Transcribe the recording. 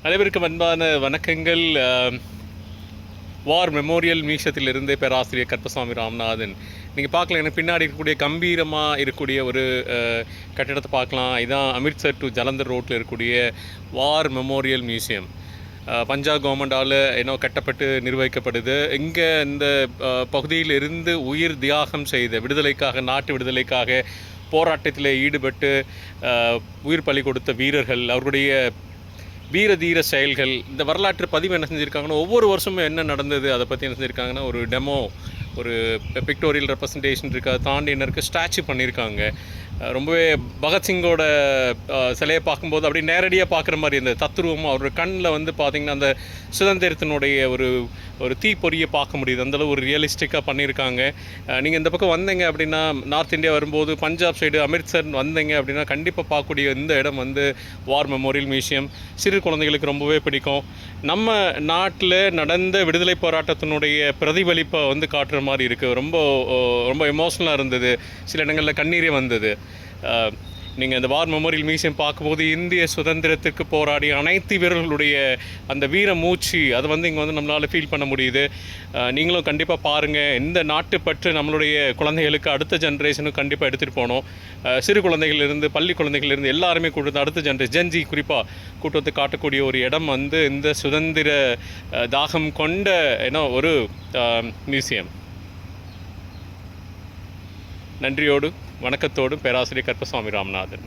அனைவருக்கும் அன்பான வணக்கங்கள். வார் மெமோரியல் மியூசியத்திலிருந்து பேராசிரியர் கற்பசாமி ராமநாதன். நீங்கள் பார்க்கலாம், எனக்கு பின்னாடி இருக்கக்கூடிய கம்பீரமாக இருக்கக்கூடிய ஒரு கட்டிடத்தை பார்க்கலாம். இதுதான் அமிர்த்சர் டு ஜலந்தர் ரோட்டில் இருக்கக்கூடிய வார் மெமோரியல் மியூசியம். பஞ்சாப் கவர்மெண்டால் கட்டப்பட்டு நிர்வகிக்கப்படுது. இங்கே இந்த பகுதியில் இருந்து உயிர் தியாகம் செய்த விடுதலைக்காக, நாட்டு விடுதலைக்காக போராட்டத்தில் ஈடுபட்டு உயிர் பலி கொடுத்த வீரர்கள், அவருடைய வீர தீர செயல்கள், இந்த வரலாற்று பதிவு என்ன செஞ்சுருக்காங்கன்னா, ஒவ்வொரு வருஷமும் என்ன நடந்தது அதை பற்றி என்ன செஞ்சுருக்காங்கன்னா, ஒரு டெமோ, ஒரு பிக்டோரியல் ரெப்ரசன்டேஷன் இருக்குது. அதை தாண்டி என்ன இருக்குது, ஸ்டாச்சு பண்ணியிருக்காங்க. ரொம்பவே பகத்சிங்கோட சிலையை பார்க்கும்போது அப்படி நேரடியாக பார்க்குற மாதிரி இந்த தத்துருவமாக அவரோட கண்ணில் வந்து பார்த்திங்கன்னா அந்த சுதந்திரத்தினுடைய ஒரு தீப்பொறியை பார்க்க முடியுது. அந்தளவு ஒரு ரியலிஸ்டிக்காக பண்ணியிருக்காங்க. நீங்கள் இந்த பக்கம் வந்தீங்க அப்படின்னா, நார்த் இந்தியா வரும்போது பஞ்சாப் சைடு அமிர்த்சர் வந்தீங்க அப்படின்னா கண்டிப்பாக பார்க்கக்கூடிய இந்த இடம் வந்து வார் மெமோரியல் மியூசியம். சிறு குழந்தைகளுக்கு ரொம்பவே பிடிக்கும். நம்ம நாட்டில் நடந்த விடுதலை போராட்டத்தினுடைய பிரதிபலிப்பை வந்து காட்டுற மாதிரி இருக்குது. ரொம்ப எமோஷ்னலாக இருந்தது. சில இடங்களில் கண்ணீரே வந்தது. நீங்கள் இந்த வார் மெமோரியல் மியூசியம் பார்க்கும்போது இந்திய சுதந்திரத்துக்கு போராடிய அனைத்து வீரர்களுடைய அந்த வீர மூச்சு அதை வந்து இங்கே வந்து நம்மளால் ஃபீல் பண்ண முடியுது. நீங்களும் கண்டிப்பாக பாருங்கள். இந்த நாட்டுப்பற்று நம்மளுடைய குழந்தைகளுக்கு, அடுத்த ஜென்ரேஷனுக்கு கண்டிப்பாக எடுத்துகிட்டு போகணும். சிறு குழந்தைகளிலிருந்து, பள்ளி குழந்தைகளிலிருந்து எல்லாருமே கூட்டு அடுத்த ஜென்ரேஷன் ஜென்ஜி குறிப்பாக கூட்டு வந்து காட்டக்கூடிய ஒரு இடம் வந்து இந்த சுதந்திர தாகம் கொண்ட ஒரு மியூசியம். நன்றியோடு வணக்கத்தோடு பேராசிரியர் கற்பசாமி ராமநாதன்.